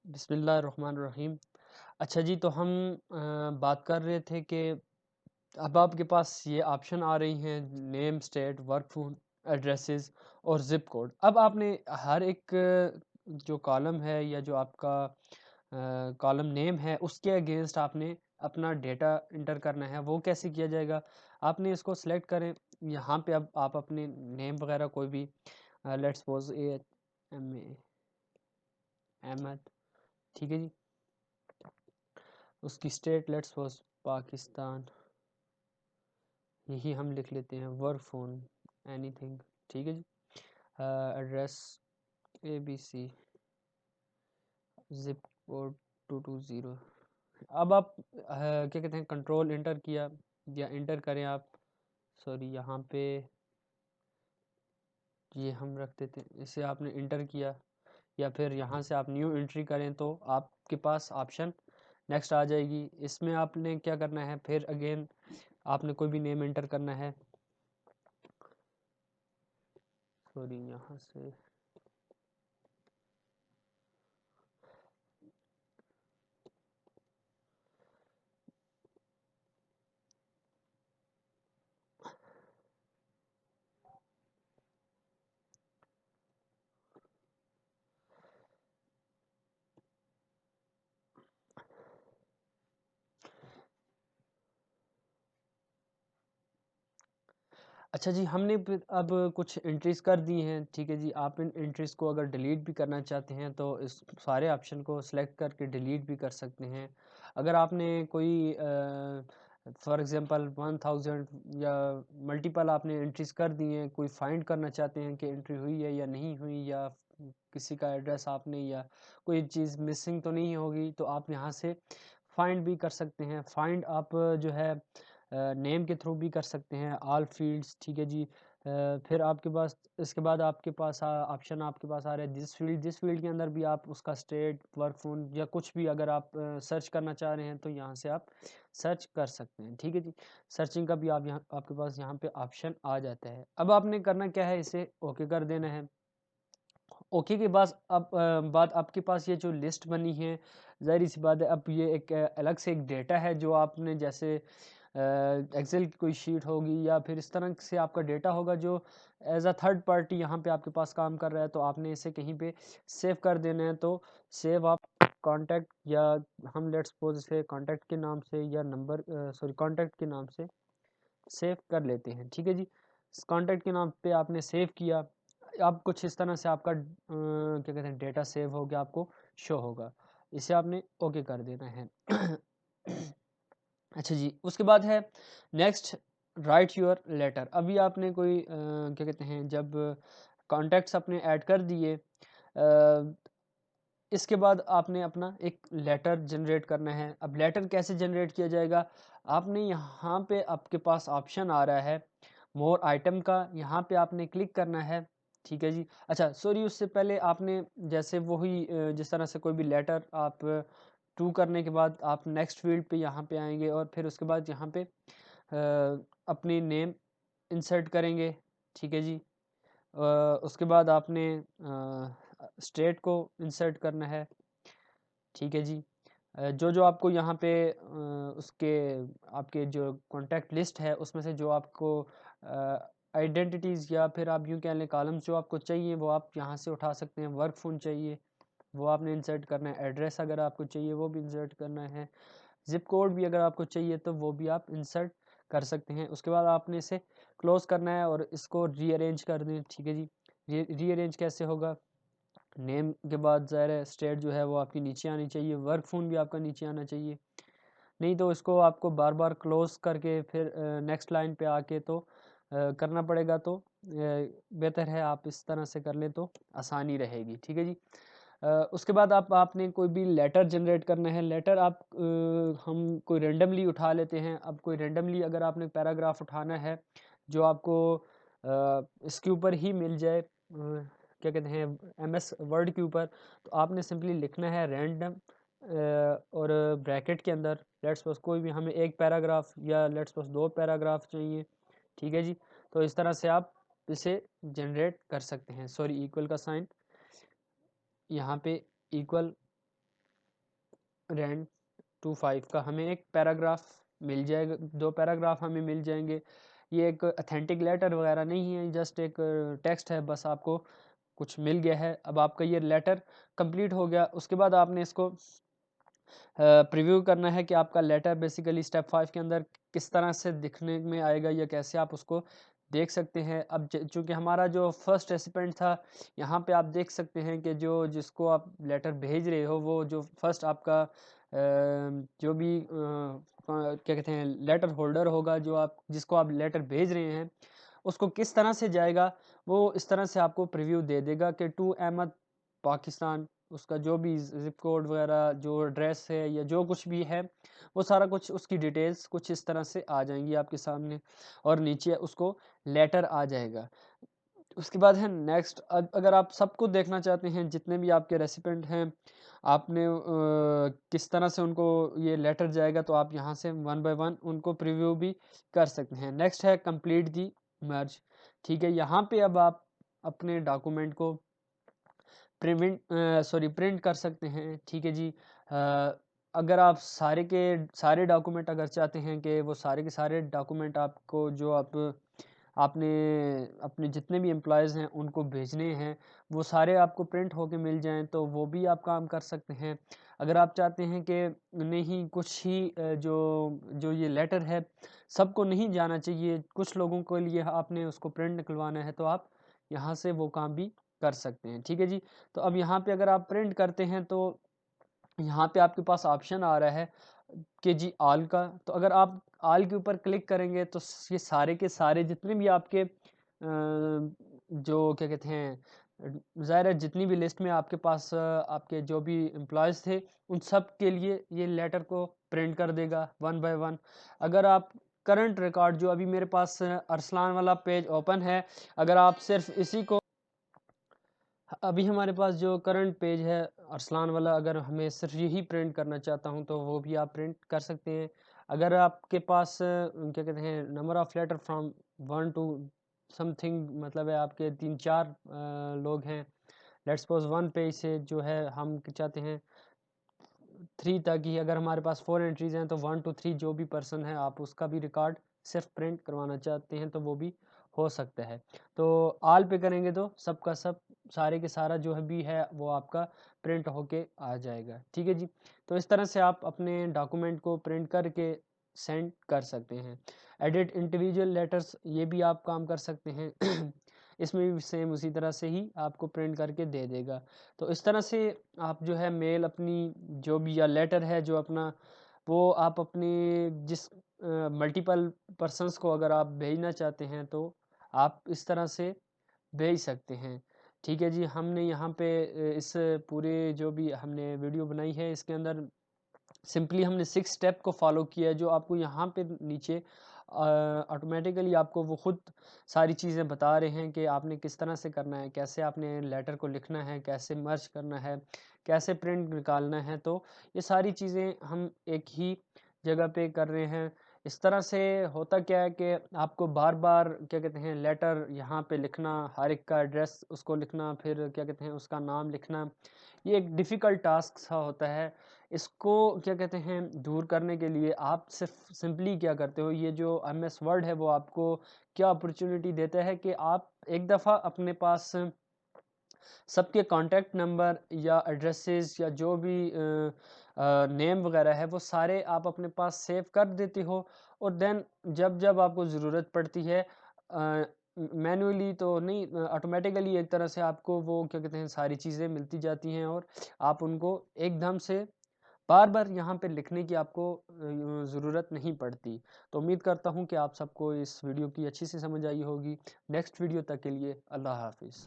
बिस्मिल्लाहिर्रहमानिर्रहीम। अच्छा जी, तो हम बात कर रहे थे कि अब आपके पास ये ऑप्शन आ रही हैं name, state, work phone, addresses और ज़िप कोड। अब आपने हर एक जो कॉलम है या जो आपका कॉलम नेम है उसके अगेंस्ट आपने अपना डेटा इंटर करना है। वो कैसे किया जाएगा? आपने इसको सेलेक्ट करें, यहाँ पे अब आप अपने नेम वगैरह कोई भी let's suppose M A Ahmed, ठीक है जी। उसकी स्टेट लेट्स सपोज़ पाकिस्तान, यही हम लिख लेते हैं। वर्क फ़ोन एनीथिंग, ठीक है जी। Address ABC, zip code 220। अब आप क्या कहते हैं, कंट्रोल इंटर किया या इंटर करें आप, सॉरी यहाँ पे ये हम रख देते हैं, इसे आपने इंटर किया या फिर यहाँ से आप न्यू एंट्री करें तो आपके पास ऑप्शन नेक्स्ट आ जाएगी। इसमें आपने क्या करना है, फिर अगेन आपने कोई भी नेम एंटर करना है, सॉरी यहाँ से अच्छा जी, हमने अब कुछ एंट्रीज़ कर दी हैं, ठीक है जी। आप इन एंट्रीज़ को अगर डिलीट भी करना चाहते हैं तो इस सारे ऑप्शन को सेलेक्ट करके डिलीट भी कर सकते हैं। अगर आपने कोई फॉर एग्ज़ाम्पल 1000 या मल्टीपल आपने एंट्रीज़ कर दी हैं, कोई फाइंड करना चाहते हैं कि एंट्री हुई है या नहीं हुई, या किसी का एड्रेस आपने या कोई चीज़ मिसिंग तो नहीं होगी, तो आप यहाँ से फाइंड भी कर सकते हैं। फाइंड आप जो है नेम के थ्रू भी कर सकते हैं, ऑल फील्ड्स, ठीक है जी। फिर आपके पास इसके बाद आपके पास ऑप्शन आपके पास आ रहा है दिस फील्ड के अंदर भी आप उसका स्टेट, वर्क फ़ोन या कुछ भी अगर आप सर्च करना चाह रहे हैं तो यहाँ से आप सर्च कर सकते हैं, ठीक है जी। सर्चिंग का भी आप यहाँ आपके पास यहाँ पे ऑप्शन आ जाता है। अब आपने करना क्या है, इसे ओके कर देना है। ओके के बाद आपके पास ये जो लिस्ट बनी है, ज़ाहिर-सी बात है अब ये एक अलग से एक डेटा है जो आपने जैसे एक्सेल की कोई शीट होगी या फिर इस तरह से आपका डेटा होगा जो एज़ अ थर्ड पार्टी यहाँ पे आपके पास काम कर रहा है, तो आपने इसे कहीं पे सेव कर देना है। तो सेव आप कॉन्टैक्ट या हम लेट्स सपोज़ इसे कॉन्टैक्ट के नाम से या नंबर सॉरी कॉन्टैक्ट के नाम से सेव कर लेते हैं, ठीक है जी। कॉन्टैक्ट के नाम पे आपने सेव किया, अब कुछ इस तरह से आपका क्या कहते हैं डेटा सेव हो गया, आपको शो होगा। इसे आपने ओके कर देना है। अच्छा जी, उसके बाद है नेक्स्ट राइट योर लेटर। अभी आपने कोई क्या कहते हैं जब कॉन्टैक्ट्स अपने ऐड कर दिए, इसके बाद आपने अपना एक लेटर जनरेट करना है। अब लेटर कैसे जनरेट किया जाएगा? आपने यहाँ पे आपके पास ऑप्शन आ रहा है मोर आइटम का, यहाँ पे आपने क्लिक करना है, ठीक है जी। अच्छा सॉरी, उससे पहले आपने जैसे वही जिस तरह से कोई भी लेटर आप टू करने के बाद आप नेक्स्ट फील्ड पे यहाँ पे आएँगे और फिर उसके बाद यहाँ पे अपनी नेम इंसर्ट करेंगे, ठीक है जी। उसके बाद आपने स्टेट को इंसर्ट करना है, ठीक है जी। जो आपको यहाँ पे उसके आपके जो कॉन्टैक्ट लिस्ट है उसमें से जो आपको आइडेंटिटीज़ या फिर आप यूँ कह लें कॉलम्स जो आपको चाहिए वो आप यहाँ से उठा सकते हैं। वर्क फ़ोन चाहिए वो आपने इंसर्ट करना है, एड्रेस अगर आपको चाहिए वो भी इंसर्ट करना है, ज़िप कोड भी अगर आपको चाहिए तो वो भी आप इंसर्ट कर सकते हैं। उसके बाद आपने इसे क्लोज़ करना है और इसको रीअरेंज कर दें, ठीक है जी। रीअरेंज कैसे होगा? नेम के बाद ज़ाहिर है स्टेट जो है वो आपकी नीचे आनी चाहिए, वर्क फ़ोन भी आपका नीचे आना चाहिए। नहीं तो इसको आपको बार-बार क्लोज़ करके फिर नेक्स्ट लाइन पे आके तो करना पड़ेगा, तो बेहतर है आप इस तरह से कर लें तो आसानी रहेगी, ठीक है जी। उसके बाद आपने कोई भी लेटर जनरेट करना है। लेटर आप हम कोई रैंडमली उठा लेते हैं। अब कोई रैंडमली अगर आपने पैराग्राफ उठाना है जो आपको इसके ऊपर ही मिल जाए, क्या कहते हैं एमएस वर्ड के ऊपर, तो आपने सिंपली लिखना है रैंडम और ब्रैकेट के अंदर लेट्स सपोज़ कोई भी हमें एक पैराग्राफ या लेट्स सपोज़ 2 पैराग्राफ चाहिए, ठीक है जी। तो इस तरह से आप इसे जनरेट कर सकते हैं। सॉरी इक्वल का साइन यहाँ पे इक्वल रैंड 25 का हमें एक पैराग्राफ मिल जाएगा, 2 पैराग्राफ हमें मिल जाएंगे। ये एक ऑथेंटिक लेटर वगैरह नहीं है, जस्ट एक टेक्स्ट है, बस आपको कुछ मिल गया है। अब आपका ये लेटर कंप्लीट हो गया। उसके बाद आपने इसको प्रीव्यू करना है कि आपका लेटर बेसिकली स्टेप 5 के अंदर किस तरह से दिखने में आएगा या कैसे आप उसको देख सकते हैं। अब चूंकि हमारा जो फर्स्ट रेसिपेंट था, यहाँ पे आप देख सकते हैं कि जो जिसको आप लेटर भेज रहे हो, वो जो फर्स्ट आपका जो भी क्या कहते हैं लेटर होल्डर होगा, जो आप जिसको आप लेटर भेज रहे हैं, उसको किस तरह से जाएगा, वो इस तरह से आपको प्रीव्यू दे देगा कि टू अहमद पाकिस्तान, उसका जो भी जिप कोड वगैरह, जो एड्रेस है या जो कुछ भी है, वो सारा कुछ उसकी डिटेल्स कुछ इस तरह से आ जाएंगी आपके सामने, और नीचे उसको लेटर आ जाएगा। उसके बाद है नेक्स्ट। अगर आप सबको देखना चाहते हैं, जितने भी आपके रेसिपेंट हैं, आपने किस तरह से उनको ये लेटर जाएगा, तो आप यहाँ से वन बाय वन उनको प्रीव्यू भी कर सकते हैं। नेक्स्ट है कंप्लीट दी मर्ज। ठीक है, यहाँ पे अब आप अपने डॉक्यूमेंट को प्रिंट कर सकते हैं। ठीक है जी। अगर आप सारे के सारे डॉक्यूमेंट अगर चाहते हैं कि वो सारे के सारे डॉक्यूमेंट आपको जो आपने अपने जितने भी एम्प्लॉयज़ हैं उनको भेजने हैं, वो सारे आपको प्रिंट होके मिल जाएं, तो वो भी आप काम कर सकते हैं। अगर आप चाहते हैं कि नहीं, कुछ ही जो जो ये लेटर है सबको नहीं जाना चाहिए, कुछ लोगों के लिए आपने उसको प्रिंट निकलवाना है, तो आप यहाँ से वो काम भी कर सकते हैं। ठीक है जी। तो अब यहाँ पे अगर आप प्रिंट करते हैं, तो यहाँ पे आपके पास ऑप्शन आ रहा है कि जी ऑल का। तो अगर आप ऑल के ऊपर क्लिक करेंगे, तो ये सारे के सारे जितने भी आपके जो क्या कहते हैं, ज़ाहिर है जितनी भी लिस्ट में आपके पास आपके जो भी एम्प्लॉयज़ थे, उन सब के लिए ये लेटर को प्रिंट कर देगा वन बाय वन। अगर आप करंट रिकॉर्ड, जो अभी मेरे पास अरसलान वाला पेज ओपन है, अगर आप सिर्फ इसी को, अभी हमारे पास जो करंट पेज है अरसलान वाला, अगर हमें सिर्फ यही प्रिंट करना चाहता हूँ, तो वो भी आप प्रिंट कर सकते हैं। अगर आपके पास क्या कहते हैं number of letter from 1 to something, मतलब है आपके 3-4 लोग हैं, लेट्स सपोज 1 पेज से जो है हम चाहते हैं 3 तक ही। अगर हमारे पास 4 एंट्रीज हैं, तो 1 टू 3 जो भी पर्सन है, आप उसका भी रिकॉर्ड सिर्फ प्रिंट करवाना चाहते हैं, तो वो भी हो सकता है। तो ऑल पे करेंगे तो सबका सब सारे के सारा जो है भी है वो आपका प्रिंट होके आ जाएगा। ठीक है जी। तो इस तरह से आप अपने डॉक्यूमेंट को प्रिंट करके सेंड कर सकते हैं। एडिट इंडिविजुअल लेटर्स, ये भी आप काम कर सकते हैं। इसमें भी सेम उसी तरह से ही आपको प्रिंट करके दे देगा। तो इस तरह से आप जो है मेल अपनी जो भी या लेटर है जो अपना, वो आप अपने जिस मल्टीपल पर्सन्स को अगर आप भेजना चाहते हैं, तो आप इस तरह से भेज सकते हैं। ठीक है जी। हमने यहाँ पे इस पूरे जो भी हमने वीडियो बनाई है, इसके अंदर सिंपली हमने 6 स्टेप को फॉलो किया है, जो आपको यहाँ पे नीचे ऑटोमेटिकली आपको वो खुद सारी चीज़ें बता रहे हैं कि आपने किस तरह से करना है, कैसे आपने लेटर को लिखना है, कैसे मर्ज करना है, कैसे प्रिंट निकालना है। तो ये सारी चीज़ें हम एक ही जगह पे कर रहे हैं। इस तरह से होता क्या है कि आपको बार बार क्या कहते हैं लेटर यहाँ पे लिखना, हर एक का एड्रेस उसको लिखना, फिर क्या कहते हैं उसका नाम लिखना, ये एक डिफ़िकल्ट टास्क सा होता है। इसको क्या कहते हैं दूर करने के लिए आप सिर्फ सिंपली क्या करते हो, ये जो एमएस वर्ड है वो आपको क्या अपॉर्चुनिटी देता है कि आप एक दफ़ा अपने पास सबके कॉन्टैक्ट नंबर या एड्रेसेस या जो भी नेम वगैरह है, वो सारे आप अपने पास सेव कर देते हो, और देन जब जब आपको ज़रूरत पड़ती है, मैन्युअली तो नहीं, ऑटोमेटिकली एक तरह से आपको वो क्या कहते हैं सारी चीज़ें मिलती जाती हैं, और आप उनको एकदम से बार बार यहाँ पे लिखने की आपको ज़रूरत नहीं पड़ती। तो उम्मीद करता हूँ कि आप सबको इस वीडियो की अच्छी से समझ आई होगी। नेक्स्ट वीडियो तक के लिए अल्लाह हाफिज़।